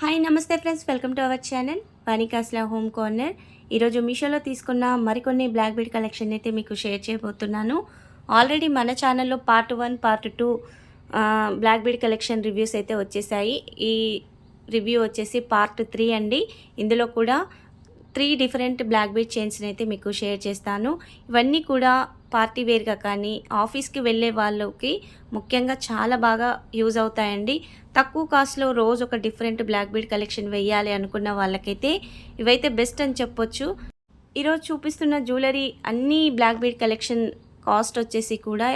Hi నమస్తే friends, welcome to our channel Vanikasla home corner. ఈరోజు మీషోలో తీసుకున్న మరికొన్ని బ్లాక్ బీడ్ కలెక్షన్ అయితే మీకు షేర్ చేయబోతున్నాను. ఆల్రెడీ మన ఛానల్లో part 1 part 2 black bead collection reviews అయితే వచ్చేసాయి. ఈ రివ్యూ వచ్చేసి పార్ట్ 3 అండి. ఇందులో కూడా 3 డిఫరెంట్ బ్లాక్ బీడ్ చైన్స్ని అయితే మీకు షేర్ చేస్తాను. ఇవన్నీ కూడా పార్టీ వేర్గా కానీ ఆఫీస్కి వెళ్ళే వాళ్ళకి ముఖ్యంగా చాలా బాగా యూజ్ అవుతాయండి. తక్కువ కాస్ట్లో రోజు ఒక డిఫరెంట్ బ్లాక్ బీడ్ కలెక్షన్ వేయాలి అనుకున్న వాళ్ళకైతే ఇవైతే బెస్ట్ అని చెప్పొచ్చు. ఈరోజు చూపిస్తున్న జ్యువెలరీ అన్నీ బ్లాక్ బీడ్ కలెక్షన్ కాస్ట్ వచ్చేసి కూడా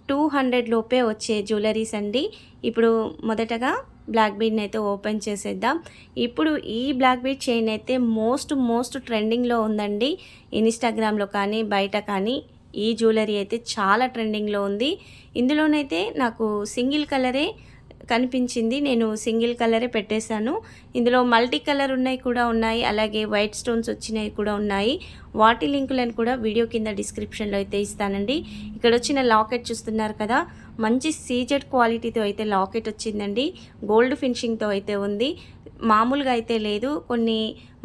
200 లోపే వచ్చే జ్యువెలరీస్ అండి. ఇప్పుడు మొదటగా బ్లాక్ బీడ్ని అయితే ఓపెన్ చేసేద్దాం. ఇప్పుడు ఈ బ్లాక్ బీడ్ చైన్ అయితే మోస్ట్ ట్రెండింగ్లో ఉందండి. ఇన్స్టాగ్రామ్లో కానీ బయట కానీ ఈ జ్యువెలరీ అయితే చాలా ట్రెండింగ్లో ఉంది. ఇందులోనైతే నాకు సింగిల్ కలరే కనిపించింది. నేను సింగిల్ కలరే పెట్టేశాను. ఇందులో మల్టీ కలర్ ఉన్నాయి కూడా ఉన్నాయి, అలాగే వైట్ స్టోన్స్ వచ్చినవి కూడా ఉన్నాయి. వాటి లింకులను కూడా వీడియో కింద డిస్క్రిప్షన్లో అయితే ఇస్తానండి. ఇక్కడ వచ్చిన లాకెట్ చూస్తున్నారు కదా, మంచి సీజెడ్ క్వాలిటీతో అయితే లాకెట్ వచ్చిందండి. గోల్డ్ ఫినిషింగ్తో అయితే ఉంది. మామూలుగా అయితే లేదు, కొన్ని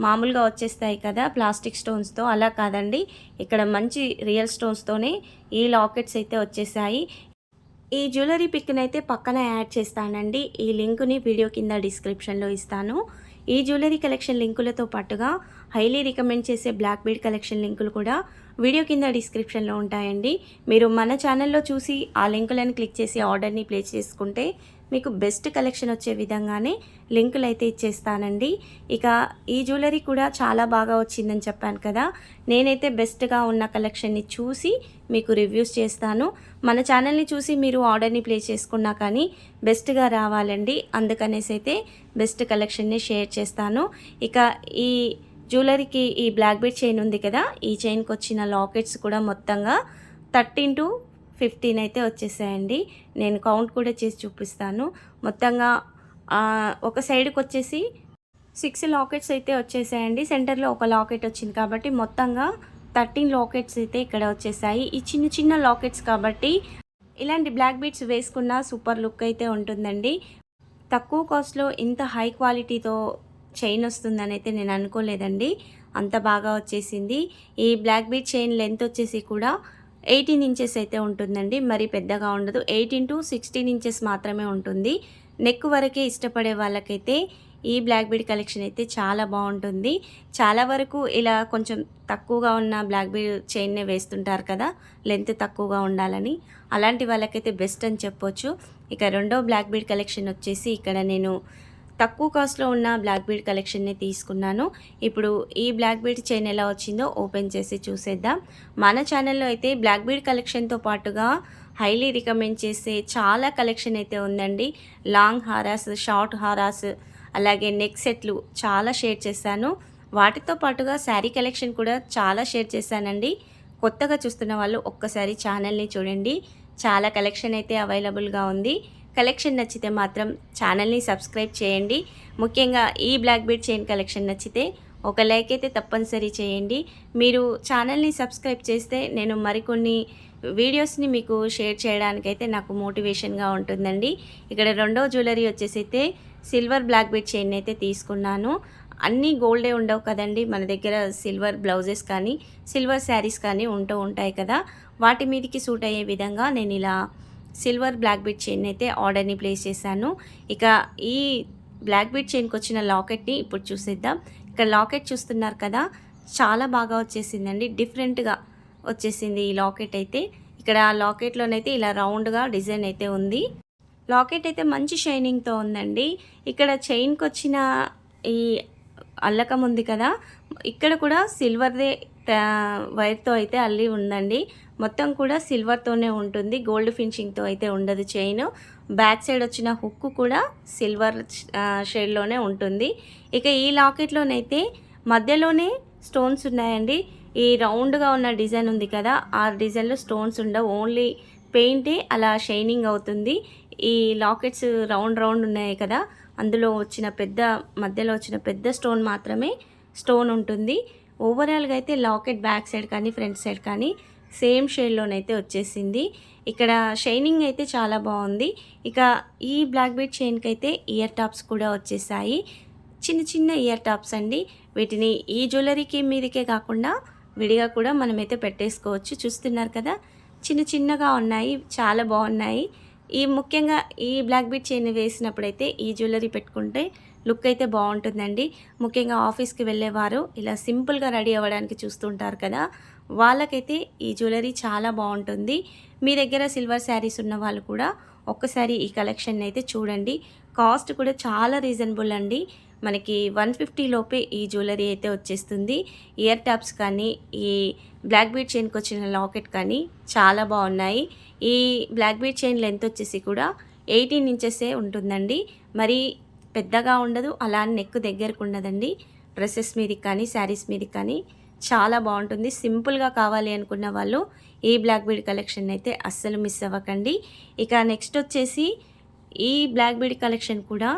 మామూలుగా వచ్చేస్తాయి కదా ప్లాస్టిక్ స్టోన్స్తో, అలా కాదండి. ఇక్కడ మంచి రియల్ స్టోన్స్తోనే ఈ లాకెట్స్ అయితే వచ్చేసాయి. ఈ జ్యువెలరీ పిక్ని అయితే పక్కన యాడ్ చేస్తానండి. ఈ లింకుని వీడియో కింద డిస్క్రిప్షన్లో ఇస్తాను. ఈ జ్యువెలరీ కలెక్షన్ లింకులతో పాటుగా హైలీ రికమెండ్ చేసే బ్లాక్ బీడ్ కలెక్షన్ లింకులు కూడా వీడియో కింద డిస్క్రిప్షన్లో ఉంటాయండి. మీరు మన ఛానల్లో చూసి ఆ లింకులను క్లిక్ చేసి ఆర్డర్ని ప్లేస్ చేసుకుంటే మీకు బెస్ట్ కలెక్షన్ వచ్చే విధంగానే లింకులు అయితే ఇచ్చేస్తానండి. ఇక ఈ జ్యువెలరీ కూడా చాలా బాగా వచ్చిందని చెప్పాను కదా, నేనైతే బెస్ట్గా ఉన్న కలెక్షన్ని చూసి మీకు రివ్యూస్ చేస్తాను. మన ఛానల్ని చూసి మీరు ఆర్డర్ని ప్లేస్ చేసుకున్నా కానీ బెస్ట్గా రావాలండి. అందుకనేసి అయితే బెస్ట్ కలెక్షన్ని షేర్ చేస్తాను. ఇక ఈ జ్యువెలరీకి ఈ బ్లాక్ బీడ్ చైన్ ఉంది కదా, ఈ చైన్కి వచ్చిన లాకెట్స్ కూడా మొత్తంగా 13 to 15 అయితే వచ్చేసాయండి. నేను కౌంట్ కూడా చేసి చూపిస్తాను. మొత్తంగా ఒక సైడ్కి వచ్చేసి 6 లాకెట్స్ అయితే వచ్చేసాయండి. సెంటర్లో ఒక లాకెట్ వచ్చింది కాబట్టి మొత్తంగా 13 లాకెట్స్ అయితే ఇక్కడ వచ్చేసాయి. ఈ చిన్న లాకెట్స్ కాబట్టి ఇలాంటి బ్లాక్ బీడ్స్ వేసుకున్న సూపర్ లుక్ అయితే ఉంటుందండి. తక్కువ కాస్ట్లో ఇంత హై క్వాలిటీతో చైన్ వస్తుందని అయితే నేను అనుకోలేదండి. అంత బాగా వచ్చేసింది. ఈ బ్లాక్ బీడ్ చైన్ లెంత్ వచ్చేసి కూడా 18 ఇంచెస్ అయితే ఉంటుందండి. మరి పెద్దగా ఉండదు. 18 to 16 ఇంచెస్ మాత్రమే ఉంటుంది. నెక్ వరకే ఇష్టపడే వాళ్ళకైతే ఈ బ్లాక్ బీడ్ కలెక్షన్ అయితే చాలా బాగుంటుంది. చాలా వరకు ఇలా కొంచెం తక్కువగా ఉన్న బ్లాక్ బీడ్ చైన్నే వేస్తుంటారు కదా, లెంత్ తక్కువగా ఉండాలని. అలాంటి వాళ్ళకైతే బెస్ట్ అని చెప్పొచ్చు. ఇక రెండో బ్లాక్ బీడ్ కలెక్షన్ వచ్చేసి ఇక్కడ నేను తక్కువ కాస్ట్లో ఉన్న బ్లాక్ బీడ్ కలెక్షన్ని తీసుకున్నాను. ఇప్పుడు ఈ బ్లాక్ బీడ్ చైన్ ఎలా వచ్చిందో ఓపెన్ చేసి చూసేద్దాం. మన ఛానల్లో అయితే బ్లాక్ బీడ్ కలెక్షన్తో పాటుగా హైలీ రికమెండ్ చేసే చాలా కలెక్షన్ అయితే ఉందండి. లాంగ్ హారాస్, షార్ట్ హారాస్, అలాగే నెక్ సెట్లు చాలా షేర్ చేశాను. వాటితో పాటుగా శారీ కలెక్షన్ కూడా చాలా షేర్ చేశానండి. కొత్తగా చూస్తున్న వాళ్ళు ఒక్కసారి ఛానల్ని చూడండి. చాలా కలెక్షన్ అయితే అవైలబుల్గా ఉంది. కలెక్షన్ నచ్చితే మాత్రం ఛానల్ని సబ్స్క్రైబ్ చేయండి. ముఖ్యంగా ఈ బ్లాక్ బీడ్ చైన్ కలెక్షన్ నచ్చితే ఒక లైక్ అయితే తప్పనిసరి చేయండి. మీరు ఛానల్ని సబ్స్క్రైబ్ చేస్తే నేను మరికొన్ని వీడియోస్ని మీకు షేర్ చేయడానికైతే నాకు మోటివేషన్గా ఉంటుందండి. ఇక్కడ రెండో జ్యువెలరీ వచ్చేసి అయితే సిల్వర్ బ్లాక్ బీడ్ చైన్ అయితే తీసుకున్నాను. అన్నీ గోల్డే ఉండవు కదండి, మన దగ్గర సిల్వర్ బ్లౌజెస్ కానీ సిల్వర్ శారీస్ కానీ ఉంటాయి కదా, వాటి మీదకి సూట్ అయ్యే విధంగా నేను ఇలా సిల్వర్ బ్లాక్ బీడ్ చైన్ అయితే ఆర్డర్ని ప్లేస్ చేశాను. ఇక ఈ బ్లాక్ బీడ్ చైన్కి వచ్చిన లాకెట్ని ఇప్పుడు చూసేద్దాం. ఇక్కడ లాకెట్ చూస్తున్నారు కదా, చాలా బాగా వచ్చేసిందండి. డిఫరెంట్గా వచ్చేసింది ఈ లాకెట్ అయితే. ఇక్కడ లాకెట్లోనైతే ఇలా రౌండ్గా డిజైన్ అయితే ఉంది. లాకెట్ అయితే మంచి షైనింగ్తో ఉందండి. ఇక్కడ చైన్కి వచ్చిన ఈ అల్లకం ఉంది కదా, ఇక్కడ కూడా సిల్వర్దే వైర్తో అయితే అల్లి ఉందండి. మొత్తం కూడా సిల్వర్తోనే ఉంటుంది, గోల్డ్ ఫినిషింగ్తో అయితే ఉండదు చైన్. బ్యాక్ సైడ్ వచ్చిన హుక్ కూడా సిల్వర్ షేడ్లోనే ఉంటుంది. ఇక ఈ లాకెట్లోనైతే మధ్యలోనే స్టోన్స్ ఉన్నాయండి. ఈ రౌండ్గా ఉన్న డిజైన్ ఉంది కదా, ఆ డిజైన్లో స్టోన్స్ ఉండవు, ఓన్లీ పెయింటే అలా షైనింగ్ అవుతుంది. ఈ లాకెట్స్ రౌండ్ ఉన్నాయి కదా, అందులో మధ్యలో వచ్చిన పెద్ద స్టోన్ మాత్రమే స్టోన్ ఉంటుంది. ఓవరాల్గా అయితే లాకెట్ బ్యాక్ సైడ్ కానీ ఫ్రంట్ సైడ్ కానీ సేమ్ షేడ్లోనైతే వచ్చేసింది. ఇక్కడ షైనింగ్ అయితే చాలా బాగుంది. ఇక ఈ బ్లాక్ బీడ్ చైన్కి అయితే ఇయర్ టాప్స్ కూడా వచ్చేసాయి. చిన్న చిన్న ఇయర్ టాప్స్ అండి. వీటిని ఈ జ్యువెలరీకి మీదకే కాకుండా విడిగా కూడా మనమైతే పెట్టేసుకోవచ్చు. చూస్తున్నారు కదా, చిన్న చిన్నగా ఉన్నాయి, చాలా బాగున్నాయి. ముఖ్యంగా ఈ బ్లాక్ బీడ్ చైన్ వేసినప్పుడైతే ఈ జ్యువెలరీ పెట్టుకుంటే లుక్ అయితే బాగుంటుందండి. ముఖ్యంగా ఆఫీస్కి వెళ్ళేవారు ఇలా సింపుల్గా రెడీ అవ్వడానికి చూస్తుంటారు కదా, వాళ్ళకైతే ఈ జ్యువెలరీ చాలా బాగుంటుంది. మీ దగ్గర సిల్వర్ శారీస్ ఉన్న వాళ్ళు కూడా ఒక్కసారి ఈ కలెక్షన్ అయితే చూడండి. కాస్ట్ కూడా చాలా రీజనబుల్ అండి. మనకి 150 లోపే ఈ జ్యువెలరీ అయితే వచ్చేస్తుంది. ఇయర్ టాప్స్ కానీ, ఈ బ్లాక్ బీడ్ చైన్కి వచ్చిన లాకెట్ కానీ చాలా బాగున్నాయి. ఈ బ్లాక్ బీడ్ చైన్ లెంత్ వచ్చేసి కూడా 18 ఇంచెసే ఉంటుందండి. మరి పెద్దగా ఉండదు, అలా నెక్ దగ్గరకు ఉండదండి. డ్రెస్సెస్ మీదకి కానీ, శారీస్ మీదకి కానీ చాలా బాగుంటుంది. సింపుల్గా కావాలి అనుకున్న వాళ్ళు ఈ బ్లాక్ బీడ్ కలెక్షన్ అయితే అస్సలు మిస్ అవ్వకండి. ఇక నెక్స్ట్ వచ్చేసి ఈ బ్లాక్ బీడ్ కలెక్షన్ కూడా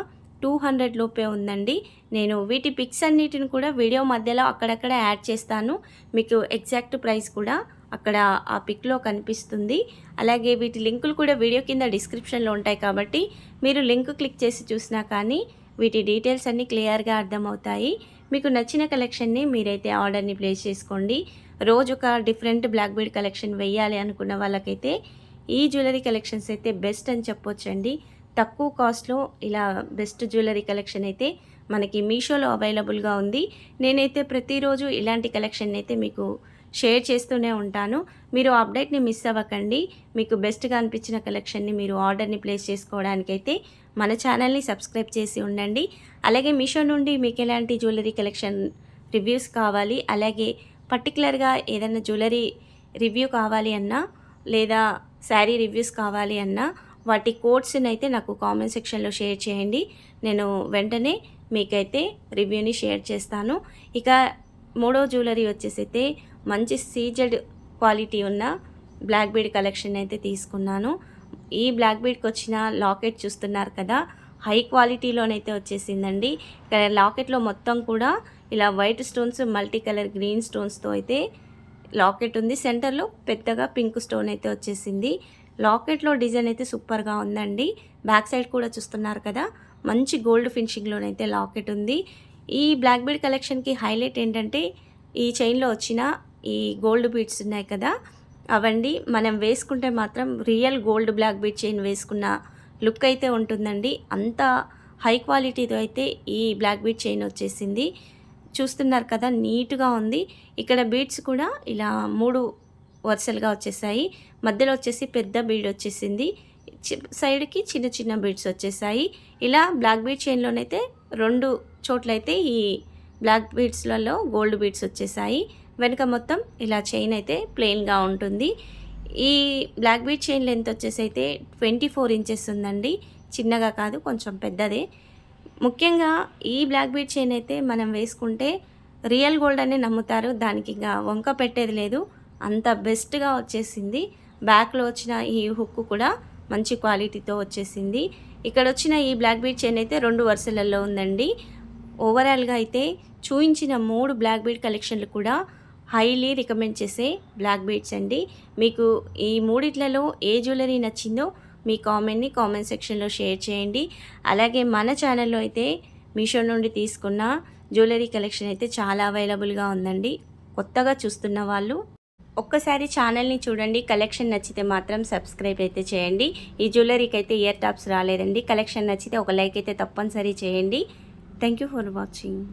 200 లోపే ఉందండి. నేను వీటి పిక్స్ అన్నిటిని కూడా వీడియో మధ్యలో అక్కడక్కడ యాడ్ చేస్తాను. మీకు ఎగ్జాక్ట్ ప్రైస్ కూడా అక్కడ ఆ పిక్లో కనిపిస్తుంది. అలాగే వీటి లింకులు కూడా వీడియో కింద డిస్క్రిప్షన్లో ఉంటాయి కాబట్టి మీరు లింక్ క్లిక్ చేసి చూసినా కానీ వీటి డీటెయిల్స్ అన్నీ క్లియర్గా అర్థమవుతాయి. మీకు నచ్చిన కలెక్షన్ని మీరైతే ఆర్డర్ని ప్లేస్ చేసుకోండి. రోజు ఒక డిఫరెంట్ బ్లాక్ బీడ్ కలెక్షన్ వేయాలి అనుకున్న వాళ్ళకైతే ఈ జ్యువెలరీ కలెక్షన్స్ అయితే బెస్ట్ అని చెప్పొచ్చండి. తక్కువ కాస్ట్లో ఇలా బెస్ట్ జ్యువెలరీ కలెక్షన్ అయితే మనకి మీషోలో అవైలబుల్గా ఉంది. నేనైతే ప్రతిరోజు ఇలాంటి కలెక్షన్ అయితే మీకు షేర్ చేస్తూనే ఉంటాను. మీరు అప్డేట్ని మిస్ అవ్వకండి. మీకు బెస్ట్గా అనిపించిన కలెక్షన్ని మీరు ఆర్డర్ని ప్లేస్ చేసుకోవడానికైతే మన ఛానల్ని సబ్స్క్రైబ్ చేసి ఉండండి. అలాగే మీషో నుండి మీకు ఎలాంటి జ్యువెలరీ కలెక్షన్ రివ్యూస్ కావాలి, అలాగే పర్టికులర్గా ఏదైనా జ్యువెలరీ రివ్యూ కావాలి అన్నా లేదా శారీ రివ్యూస్ కావాలి అన్నా వాటి కోడ్స్ని అయితే నాకు కామెంట్ సెక్షన్లో షేర్ చేయండి. నేను వెంటనే మీకైతే రివ్యూని షేర్ చేస్తాను. ఇక మూడో జ్యువెలరీ వచ్చేసి అయితే మంచి సీజెడ్ క్వాలిటీ ఉన్న బ్లాక్ బీడ్ కలెక్షన్ అయితే తీసుకున్నాను. ఈ బ్లాక్ బీడ్కి వచ్చిన లాకెట్ చూస్తున్నారు కదా, హై క్వాలిటీలోనైతే వచ్చేసిందండి. ఇక్కడ లాకెట్లో మొత్తం కూడా ఇలా white stones, multi colour green స్టోన్స్తో అయితే లాకెట్ ఉంది. సెంటర్లో పెద్దగా పింక్ స్టోన్ అయితే వచ్చేసింది. లాకెట్లో డిజైన్ అయితే సూపర్గా ఉందండి. బ్యాక్ సైడ్ కూడా చూస్తున్నారు కదా, మంచి గోల్డ్ ఫినిషింగ్లోనైతే లాకెట్ ఉంది. ఈ బ్లాక్ బీడ్ కలెక్షన్కి హైలైట్ ఏంటంటే ఈ చైన్లో వచ్చిన ఈ గోల్డ్ బీడ్స్ ఉన్నాయి కదా, అవండి మనం వేసుకుంటే మాత్రం real gold black bead chain వేసుకున్న లుక్ అయితే ఉంటుందండి. అంత హై క్వాలిటీతో అయితే ఈ బ్లాక్ బీడ్ చైన్ వచ్చేసింది. చూస్తున్నారు కదా, నీట్గా ఉంది. ఇక్కడ బీడ్స్ కూడా ఇలా 3 వరుసలుగా వచ్చేసాయి. మధ్యలో వచ్చేసి పెద్ద బీడ్ వచ్చేసింది, సైడ్కి చిన్న చిన్న బీడ్స్ వచ్చేసాయి. ఇలా బ్లాక్ బీడ్ చైన్లోనైతే 2 చోట్లయితే ఈ బ్లాక్ బీడ్స్లలో గోల్డ్ బీడ్స్ వచ్చేసాయి. వెనుక మొత్తం ఇలా చైన్ అయితే ప్లెయిన్గా ఉంటుంది. ఈ బ్లాక్ బీడ్ చైన్ లెంత్ వచ్చేసి అయితే 24 ఇంచెస్ ఉందండి. చిన్నగా కాదు, కొంచెం పెద్దదే. ముఖ్యంగా ఈ బ్లాక్ బీడ్ చైన్ అయితే మనం వేసుకుంటే రియల్ గోల్డ్ అనే నమ్ముతారు. దానికి ఇంకా వంక పెట్టేది లేదు, అంత బెస్ట్గా వచ్చేసింది. బ్యాక్లో వచ్చిన ఈ హుక్ కూడా మంచి క్వాలిటీతో వచ్చేసింది. ఇక్కడ వచ్చిన ఈ బ్లాక్ బీడ్ చైన్ అయితే 2 వరుసలలో ఉందండి. ఓవరాల్గా అయితే చూయించిన 3 బ్లాక్ బీడ్ కలెక్షన్లు కూడా హైలీ రికమెండ్ చేసే బ్లాక్ బీడ్స్ అండి. మీకు ఈ మూడిట్లలో ఏ జ్యువెలరీ నచ్చిందో మీ కామెంట్ సెక్షన్లో షేర్ చేయండి. అలాగే మన ఛానల్లో అయితే మీషో నుండి తీసుకున్న జ్యువెలరీ కలెక్షన్ అయితే చాలా అవైలబుల్గా ఉందండి. కొత్తగా చూస్తున్న వాళ్ళు ఒక్కసారి ఛానల్ని చూడండి. కలెక్షన్ నచ్చితే మాత్రం సబ్స్క్రైబ్ అయితే చేయండి. ఈ జ్యువెలరీకి అయితే ఇయర్ టాప్స్ రాలేదండి. కలెక్షన్ నచ్చితే ఒక లైక్ అయితే తప్పనిసరి చేయండి. Thank you for watching.